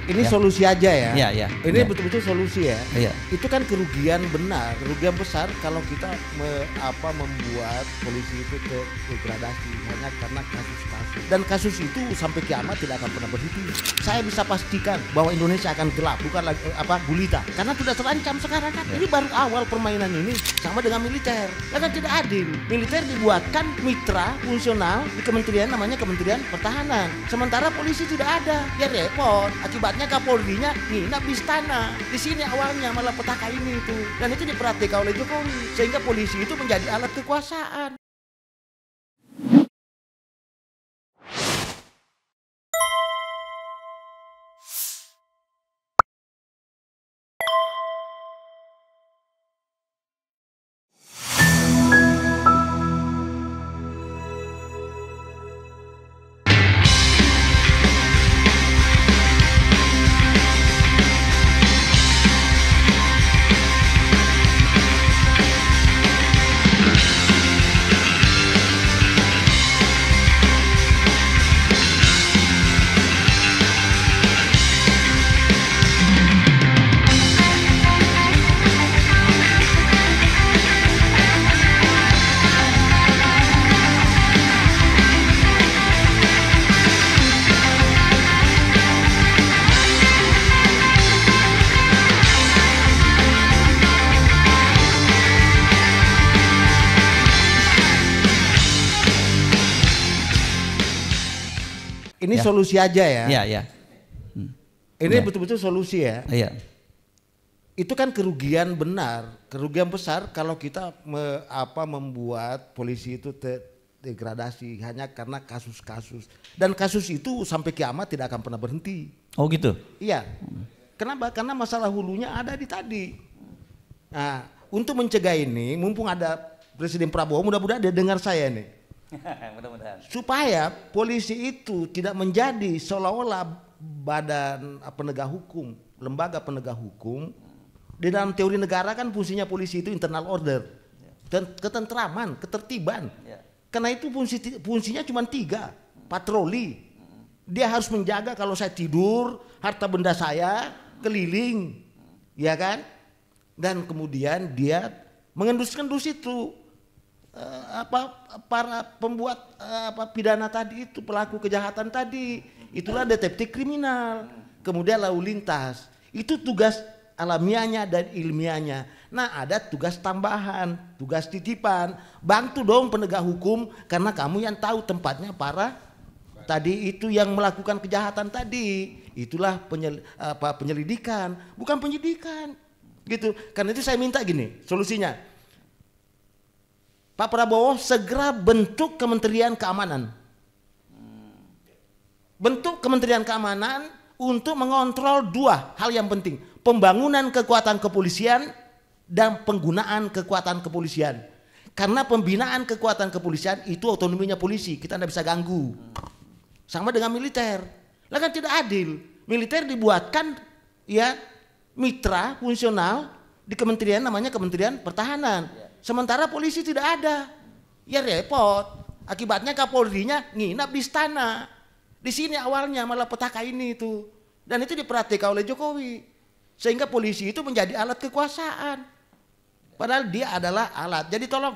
Ini solusi aja ya. Iya, iya. Ini Ya. betul-betul solusi ya. Iya. Itu kan kerugian benar, kerugian besar kalau kita membuat polisi itu degradasi hanya karena kasus-kasus. Dan kasus itu sampai kiamat tidak akan pernah berhenti. Saya bisa pastikan bahwa Indonesia akan gelap, bukan lagi gulita. Karena sudah terancam sekarang kan. Ini baru awal permainan ini, sama dengan militer. Karena tidak adil. Militer dibuatkan mitra fungsional di kementerian, namanya Kementerian Pertahanan. Sementara polisi tidak ada. Ya repot. Akibatnya Kapolrinya nginap di istana. Di sini awalnya malah petaka ini itu. Dan itu diperhatikan oleh Jokowi. Sehingga polisi itu menjadi alat kekuasaan. Ini solusi aja ya. Iya, iya. Ini betul-betul solusi ya. Iya. Itu kan kerugian benar, kerugian besar kalau kita membuat polisi itu degradasi hanya karena kasus-kasus. Dan kasus itu sampai kiamat tidak akan pernah berhenti. Oh gitu. Iya. Kenapa? Karena masalah hulunya ada di tadi. Nah, untuk mencegah ini, mumpung ada Presiden Prabowo, mudah-mudahan dia dengar saya nih. Mudah-mudahan. Supaya polisi itu tidak menjadi seolah-olah badan penegak hukum, lembaga penegak hukum. Di dalam teori negara kan fungsinya polisi itu internal order, dan ketentraman, ketertiban. Karena itu fungsinya cuma 3, patroli. Dia harus menjaga kalau saya tidur, harta benda saya keliling, ya kan? Dan kemudian dia mengendus-endus itu para pembuat pidana tadi itu, pelaku kejahatan tadi, itulah detektif kriminal, kemudian lalu lintas. Itu tugas alamiahnya dan ilmiahnya. Nah, ada tugas tambahan, tugas titipan. Bantu dong penegak hukum, karena kamu yang tahu tempatnya para tadi itu yang melakukan kejahatan tadi. Itulah penyelidikan, bukan penyidikan. Gitu. Karena itu saya minta gini, solusinya. Pak Prabowo segera bentuk Kementerian Keamanan. Bentuk Kementerian Keamanan untuk mengontrol 2 hal yang penting. Pembangunan kekuatan kepolisian dan penggunaan kekuatan kepolisian. Karena pembinaan kekuatan kepolisian itu otonominya polisi, kita tidak bisa ganggu. Sama dengan militer. Lah kan tidak adil. Militer dibuatkan ya mitra fungsional di kementerian, namanya Kementerian Pertahanan. Sementara polisi tidak ada. Ya repot. Akibatnya Kapolrinya nginap di istana. Di sini awalnya malah petaka ini itu. Dan itu diperhatikan oleh Jokowi. Sehingga polisi itu menjadi alat kekuasaan. Padahal dia adalah alat. Jadi tolong,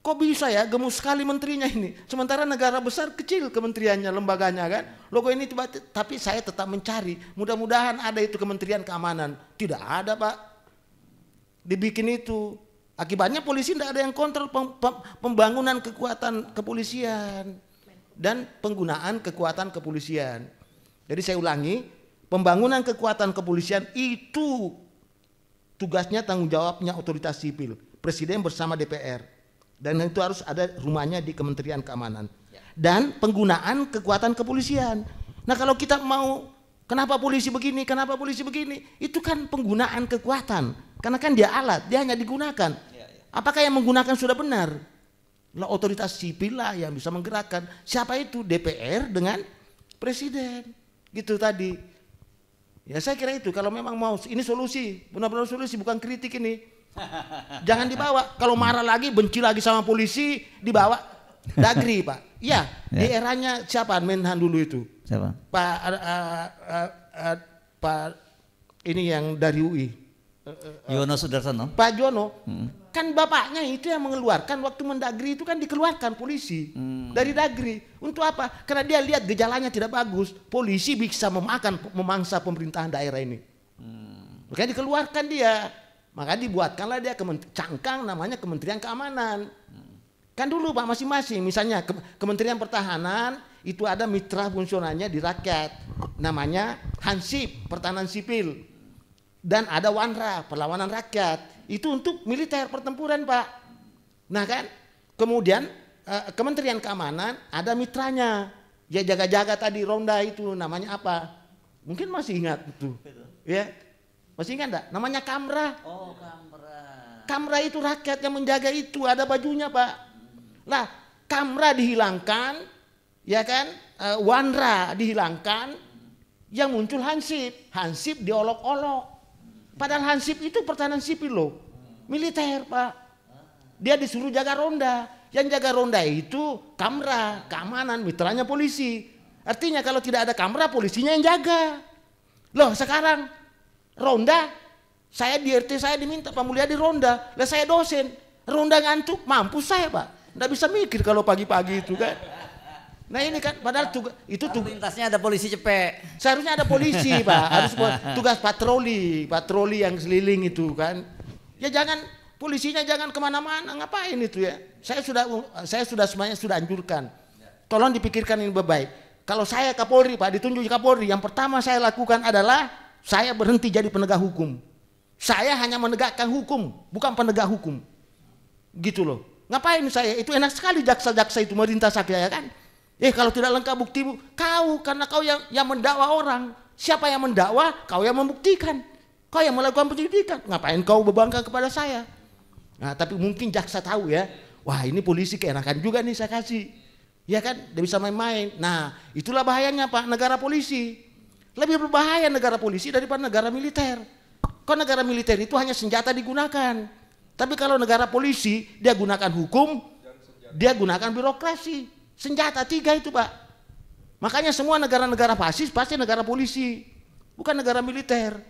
kok bisa ya gemus sekali menterinya ini. Sementara negara besar kecil kementeriannya, lembaganya kan. Logo ini tapi saya tetap mencari. Mudah-mudahan ada itu Kementerian Keamanan. Tidak ada, Pak. Dibikin itu. Akibatnya polisi tidak ada yang kontrol pembangunan kekuatan kepolisian dan penggunaan kekuatan kepolisian. Jadi saya ulangi, pembangunan kekuatan kepolisian itu tugasnya, tanggung jawabnya otoritas sipil, Presiden bersama DPR. Dan itu harus ada rumahnya di Kementerian Keamanan. Dan penggunaan kekuatan kepolisian. Nah, kalau kita mau kenapa polisi begini, kenapa polisi begini, itu kan penggunaan kekuatan. Karena kan dia alat, dia hanya digunakan. Apakah yang menggunakan sudah benar? Lah otoritas sipil lah yang bisa menggerakkan. Siapa itu? DPR dengan Presiden. Gitu tadi. Ya saya kira itu, kalau memang mau ini solusi, benar-benar solusi, bukan kritik ini. Jangan dibawa, kalau marah lagi, benci lagi sama polisi, dibawa Dagri, Pak. Iya, di eranya siapa Menhan dulu itu. Siapa? Pak ini yang dari UI. Yono Sudarsono. Pak Jono. Kan bapaknya itu yang mengeluarkan waktu Mendagri itu kan dikeluarkan polisi dari Dagri. Untuk apa? Karena dia lihat gejalanya tidak bagus. Polisi bisa memangsa pemerintahan daerah ini. Makanya dikeluarkan dia. Maka dibuatkanlah dia cangkang namanya Kementerian Keamanan. Kan dulu Pak masing-masing, misalnya Kementerian Pertahanan itu ada mitra fungsionalnya di rakyat, namanya Hansip, Pertahanan Sipil, dan ada Wanra, Perlawanan Rakyat, itu untuk militer pertempuran Pak. Nah kan, kemudian Kementerian Keamanan ada mitranya, ya jaga-jaga tadi ronda itu namanya apa? Mungkin masih ingat itu, ya masih ingat enggak? Namanya Kamra. Oh, Kamra. Kamra itu rakyat yang menjaga itu, ada bajunya Pak. Lah, Kamra dihilangkan, ya kan? Wanra dihilangkan, yang muncul Hansip. Hansip diolok-olok. Padahal Hansip itu pertahanan sipil loh, militer Pak. Dia disuruh jaga ronda. Yang jaga ronda itu Kamra, keamanan, mitranya polisi. Artinya kalau tidak ada Kamra, polisinya yang jaga. Loh sekarang ronda, saya di RT saya diminta Pak Mulyadi ronda. Lah saya dosen, ronda ngantuk, mampus saya Pak. Nggak bisa mikir kalau pagi-pagi itu kan. Nah ini kan padahal itu lintasnya ada polisi cepek. Seharusnya ada polisi Pak, harus tugas patroli yang seliling itu kan. Ya jangan polisinya jangan kemana-mana, ngapain itu ya? Saya sudah semuanya sudah anjurkan. Tolong dipikirkan ini baik. Kalau saya Kapolri Pak, ditunjuk Kapolri, yang pertama saya lakukan adalah saya berhenti jadi penegak hukum. Saya hanya menegakkan hukum, bukan penegak hukum. Gitu loh. Ngapain saya? Itu enak sekali jaksa-jaksa itu merintah saya kan. Kalau tidak lengkap bukti, karena kau yang mendakwa orang. Siapa yang mendakwa? Kau yang membuktikan. Kau yang melakukan penyidikan. Ngapain kau bebankan kepada saya? Nah, tapi mungkin jaksa tahu ya. Wah, ini polisi keenakan juga nih saya kasih. Ya kan? Dia bisa main-main. Nah, itulah bahayanya Pak, negara polisi. Lebih berbahaya negara polisi daripada negara militer. Kau negara militer itu hanya senjata digunakan. Tapi kalau negara polisi, dia gunakan hukum, dia gunakan birokrasi. Senjata 3 itu Pak. Makanya semua negara-negara fasis pasti negara polisi, bukan negara militer.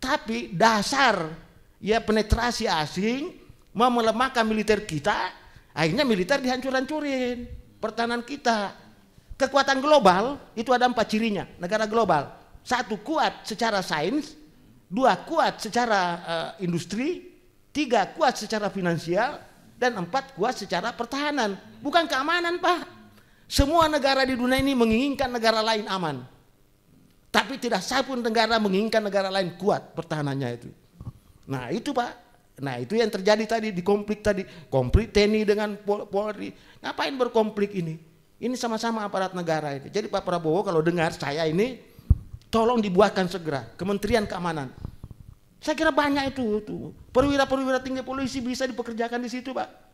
Tapi dasar ya penetrasi asing mau melemahkan militer kita, akhirnya militer dihancur-hancurin pertahanan kita. Kekuatan global itu ada 4 cirinya, negara global. 1 kuat secara sains, 2 kuat secara industri, 3 kuat secara finansial, dan 4 kuat secara pertahanan. Bukan keamanan Pak. Semua negara di dunia ini menginginkan negara lain aman. Tapi tidak satu negara menginginkan negara lain kuat pertahanannya itu. Nah itu Pak. Nah itu yang terjadi tadi di konflik tadi. Konflik TNI dengan Polri. Ngapain berkonflik ini? Ini sama-sama aparat negara ini. Jadi Pak Prabowo kalau dengar saya ini, tolong dibuatkan segera Kementerian Keamanan. Saya kira banyak itu perwira-perwira tinggi polisi bisa dipekerjakan di situ Pak.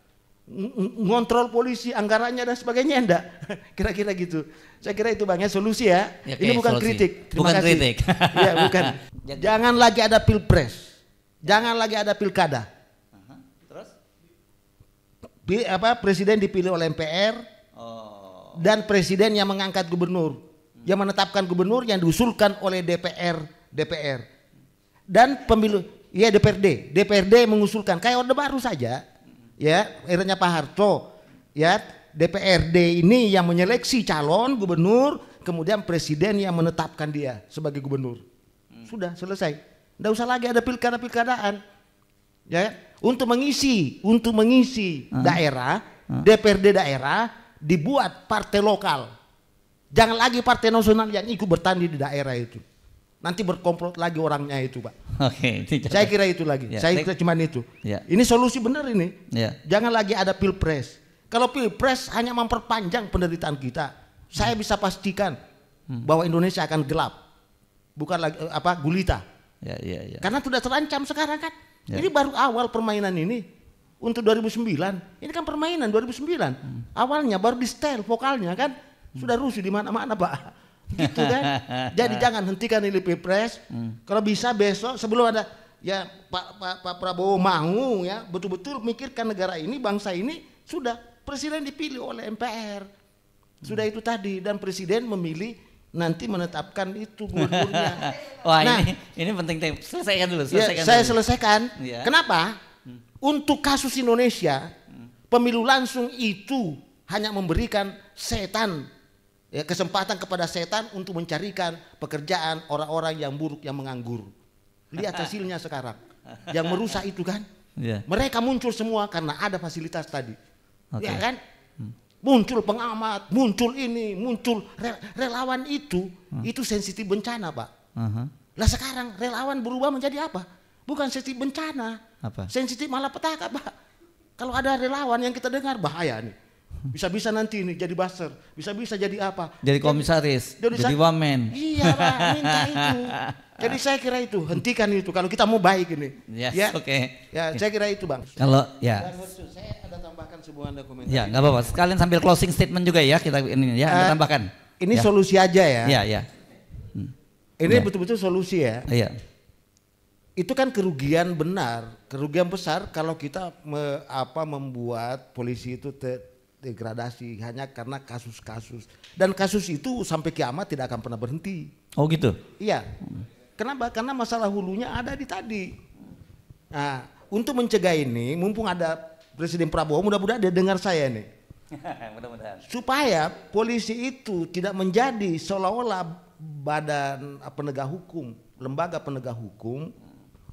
Ngontrol polisi, anggarannya dan sebagainya enggak. Kira-kira gitu. Saya kira itu banyak solusi ya. Ini bukan solusi. Kritik. Terima bukan kasih. kritik. Ya, bukan. Jangan lagi ada pilpres. Jangan lagi ada pilkada. Terus? Presiden dipilih oleh MPR. Dan presiden yang mengangkat gubernur. Yang menetapkan gubernur yang diusulkan oleh DPR. Dan pemilu, ya DPRD mengusulkan kayak Orde Baru saja. Ya, eranya Pak Harto, ya DPRD ini yang menyeleksi calon gubernur, kemudian presiden yang menetapkan dia sebagai gubernur. Sudah selesai, tidak usah lagi ada pilkada-pilkadaan. Ya, untuk mengisi daerah, DPRD daerah dibuat partai lokal. Jangan lagi partai nasional yang ikut bertanding di daerah itu. Nanti berkomplot lagi orangnya itu Pak. Oke, saya kira itu lagi. Ya, saya kira cuma itu. Ya. Ini solusi benar ini. Ya. Jangan lagi ada pilpres. Kalau pilpres hanya memperpanjang penderitaan kita. Saya bisa pastikan bahwa Indonesia akan gelap, bukan lagi gulita. Ya. Karena sudah terancam sekarang kan. Ya. Ini baru awal permainan ini untuk 2009. Ini kan permainan 2009. Awalnya baru di setel vokalnya kan. Sudah rusuh di mana-mana Pak. Gitu kan. Jadi jangan hentikan ini pilpres. Kalau bisa besok sebelum ada ya Pak Prabowo mau ya betul-betul mikirkan negara ini, bangsa ini, sudah presiden dipilih oleh MPR. Sudah itu tadi, dan presiden memilih nanti menetapkan itu gubernurnya. Wah, nah, ini penting, selesaikan dulu. Saya selesaikan. Ya. Kenapa? Untuk kasus Indonesia, pemilu langsung itu hanya memberikan setan, ya, kesempatan kepada setan untuk mencarikan pekerjaan orang-orang yang buruk, yang menganggur. Lihat hasilnya sekarang, yang merusak itu kan. Ya. Mereka muncul semua karena ada fasilitas tadi, Okay. ya kan? Muncul pengamat, muncul ini, muncul relawan itu sensitif bencana, Pak. Lah sekarang relawan berubah menjadi apa? Bukan sensitif bencana, sensitif malapetaka, Pak. Kalau ada relawan yang kita dengar bahaya nih, bisa-bisa nanti ini jadi buzzer, bisa-bisa jadi apa? Jadi komisaris, jadi wamen. Iya, Pak, minta itu. Jadi saya kira itu, hentikan itu kalau kita mau baik ini. Yes, ya, oke. Ya, saya kira itu, Bang. Kalau ya. Dan saya ada tambahkan sebuah dokumen. Ya, nggak apa-apa. Sekalian sambil closing statement juga ya kita ini ya, Anda tambahkan. Ini ya. Solusi aja ya. Iya, iya. Ini betul-betul solusi ya. Iya. Itu kan kerugian benar, kerugian besar kalau kita membuat polisi itu degradasi hanya karena kasus-kasus. Dan kasus itu sampai kiamat tidak akan pernah berhenti. Oh gitu? Iya. Kenapa? Karena masalah hulunya ada di tadi. Nah, untuk mencegah ini, mumpung ada Presiden Prabowo, mudah-mudahan dia dengar saya nih. Mudah-mudahan. Supaya polisi itu tidak menjadi seolah-olah badan penegak hukum, lembaga penegak hukum.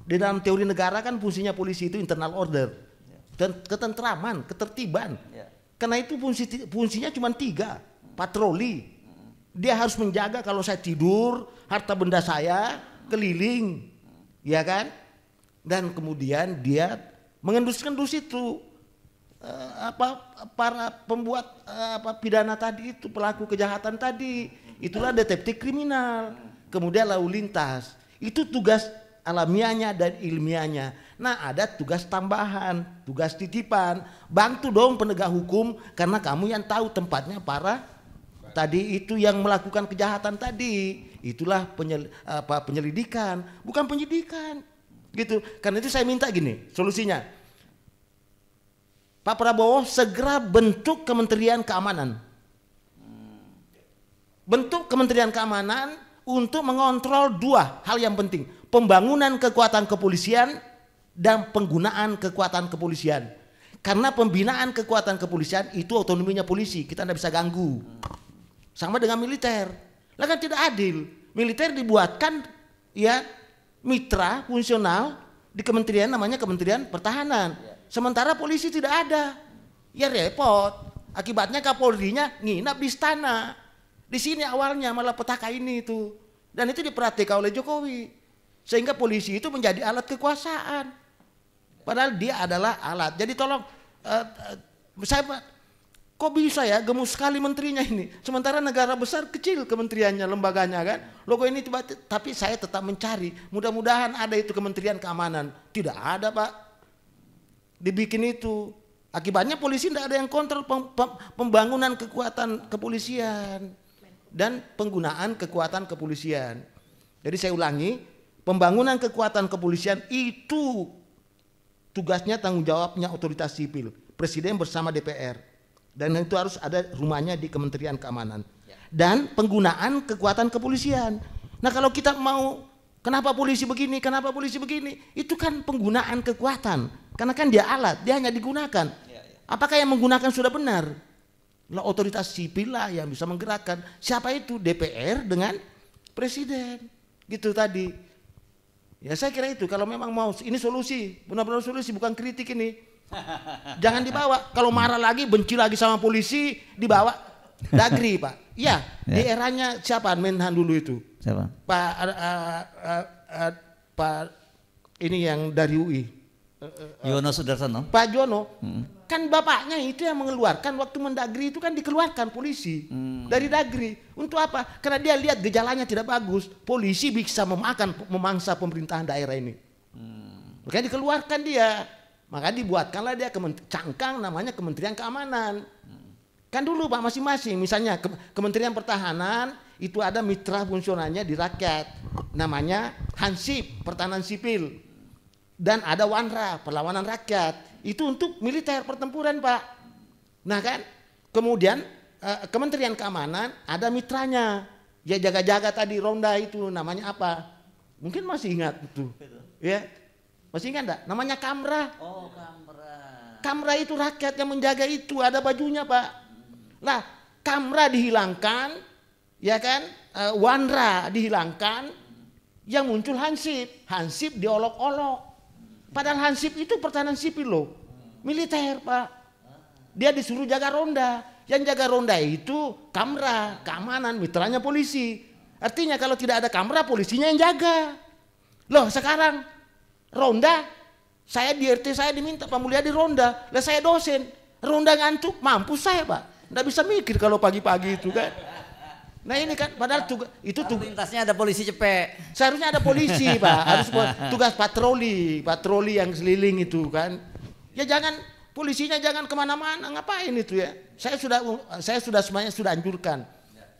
Di dalam teori negara kan fungsinya polisi itu internal order, dan ketentraman, ketertiban. Karena itu fungsinya cuma 3, patroli. Dia harus menjaga kalau saya tidur, harta benda saya keliling, ya kan? Dan kemudian dia mengendus-endus itu para pembuat pidana tadi itu, pelaku kejahatan tadi, itulah detektif kriminal, kemudian lalu lintas. Itu tugas alamiahnya dan ilmiahnya. Nah, ada tugas tambahan, tugas titipan. Bantu dong penegak hukum karena kamu yang tahu tempatnya para tadi itu yang melakukan kejahatan tadi. Itulah penyelidikan, bukan penyidikan. Gitu. Karena itu saya minta gini, solusinya. Pak Prabowo segera bentuk Kementerian Keamanan. Bentuk Kementerian Keamanan untuk mengontrol 2 hal yang penting. Pembangunan kekuatan kepolisian dan penggunaan kekuatan kepolisian. Karena pembinaan kekuatan kepolisian itu otonominya polisi, kita tidak bisa ganggu. Sama dengan militer. Lah kan tidak adil. Militer dibuatkan ya mitra fungsional di kementerian, namanya Kementerian Pertahanan. Sementara polisi tidak ada. Ya repot. Akibatnya Kapolrinya nginap di istana. Di sini awalnya malah petaka ini itu. Dan itu diperhatikan oleh Jokowi. Sehingga polisi itu menjadi alat kekuasaan. Padahal dia adalah alat. Jadi tolong, kok bisa ya gemus sekali menterinya ini. Sementara negara besar kecil kementeriannya, lembaganya kan. Logo ini tapi saya tetap mencari. Mudah-mudahan ada itu Kementerian Keamanan. Tidak ada, Pak. Dibikin itu. Akibatnya polisi tidak ada yang kontrol pembangunan kekuatan kepolisian. Dan penggunaan kekuatan kepolisian. Jadi saya ulangi, pembangunan kekuatan kepolisian itu tugasnya, tanggung jawabnya otoritas sipil, Presiden bersama DPR, dan itu harus ada rumahnya di Kementerian Keamanan. Dan penggunaan kekuatan kepolisian. Nah kalau kita mau, kenapa polisi begini, kenapa polisi begini, itu kan penggunaan kekuatan, karena kan dia alat, dia hanya digunakan. Apakah yang menggunakan sudah benar? Lah otoritas sipil lah yang bisa menggerakkan. Siapa itu? DPR dengan Presiden. Gitu tadi. Ya saya kira itu, kalau memang mau ini solusi, benar-benar solusi, bukan kritik ini. Jangan dibawa, kalau marah lagi, benci lagi sama polisi, dibawa Dagri, Pak. Ya, di eranya siapa Menhan dulu itu? Siapa? Pak ini yang dari UI. Yono Sudarsono. Pak Jono. Kan bapaknya itu yang mengeluarkan waktu Mendagri itu kan dikeluarkan polisi dari Dagri. Untuk apa? Karena dia lihat gejalanya tidak bagus. Polisi bisa memangsa pemerintahan daerah ini. Makanya dikeluarkan dia. Maka dibuatkanlah dia cangkang namanya Kementerian Keamanan. Kan dulu Pak masing-masing. Misalnya Kementerian Pertahanan itu ada mitra fungsionalnya di rakyat. Namanya Hansip, Pertahanan Sipil. Dan ada Wanra, Perlawanan Rakyat. Itu untuk militer pertempuran, Pak. Nah kan, kemudian Kementerian Keamanan ada mitranya, Ya jaga-jaga tadi ronda itu namanya apa? Mungkin masih ingat itu. Ya. Masih ingat enggak? Namanya Kamra. Oh, Kamra. Kamra itu rakyat yang menjaga itu, ada bajunya, Pak. Lah, Kamra dihilangkan, ya kan? Wanra dihilangkan, yang muncul Hansip. Hansip diolok-olok. Padahal Hansip itu pertahanan sipil loh. Militer, Pak. Dia disuruh jaga ronda. Yang jaga ronda itu Kamra, keamanan, mitranya polisi. Artinya kalau tidak ada Kamra, polisinya yang jaga. Loh sekarang ronda, saya di RT saya diminta Pak Mulyadi ronda. Lah saya dosen, ronda ngantuk, mampus saya Pak. Nggak bisa mikir kalau pagi-pagi itu kan. Nah ini kan padahal itu lintasnya ada polisi cepek. Seharusnya ada polisi Pak, harus tugas patroli yang keliling itu kan. Ya jangan polisinya jangan kemana-mana, ngapain itu ya? Saya sudah semuanya sudah anjurkan.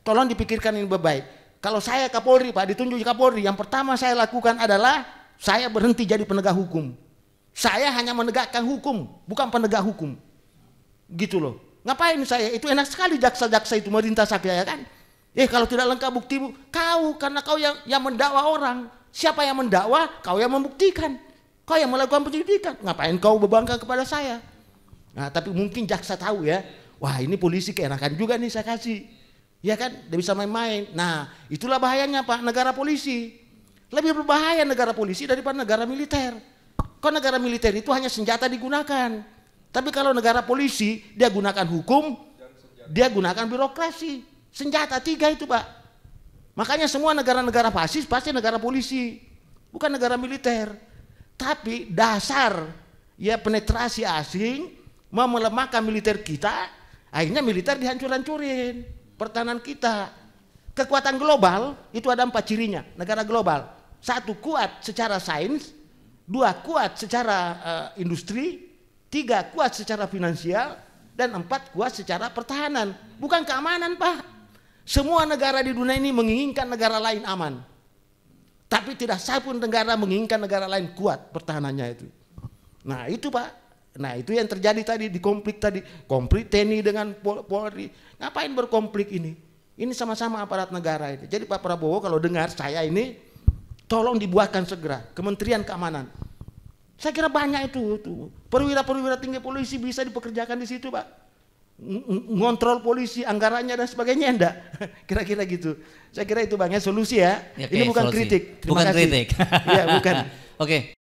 Tolong dipikirkan ini baik. Kalau saya Kapolri Pak, ditunjuk Kapolri, yang pertama saya lakukan adalah saya berhenti jadi penegak hukum. Saya hanya menegakkan hukum, bukan penegak hukum. Gitu loh. Ngapain saya? Itu enak sekali jaksa-jaksa itu merintah saya kan. Kalau tidak lengkap bukti, karena kau yang mendakwa orang. Siapa yang mendakwa? Kau yang membuktikan. Kau yang melakukan penyidikan. Ngapain kau bebankan kepada saya? Nah, tapi mungkin jaksa tahu ya. Wah, ini polisi keenakan juga nih saya kasih. Ya kan, dia bisa main-main. Nah, itulah bahayanya Pak, negara polisi. Lebih berbahaya negara polisi daripada negara militer. Kalau negara militer itu hanya senjata digunakan. Tapi kalau negara polisi, dia gunakan hukum, dia gunakan birokrasi. Senjata 3 itu Pak. Makanya semua negara-negara fasis pasti negara polisi, bukan negara militer. Tapi dasar ya penetrasi asing mau melemahkan militer kita, akhirnya militer dihancur-hancurin. Pertahanan kita. Kekuatan global itu ada 4 cirinya, negara global. 1 kuat secara sains, 2 kuat secara industri, 3 kuat secara finansial, dan 4 kuat secara pertahanan. Bukan keamanan Pak. Semua negara di dunia ini menginginkan negara lain aman. Tapi tidak satu negara menginginkan negara lain kuat pertahanannya itu. Nah itu Pak. Nah itu yang terjadi tadi di konflik tadi. Konflik TNI dengan Polri. Ngapain berkonflik ini? Ini sama-sama aparat negara ini. Jadi Pak Prabowo kalau dengar saya ini, tolong dibuatkan segera Kementerian Keamanan. Saya kira banyak itu. Perwira-perwira tinggi polisi bisa dipekerjakan di situ Pak. Ngontrol polisi, anggarannya dan sebagainya enggak. Kira-kira gitu. Saya kira itu Bang ya solusi ya. Oke, ini bukan solusi. kritik. Terima Bukan kasih. kritik. Ya bukan. Oke.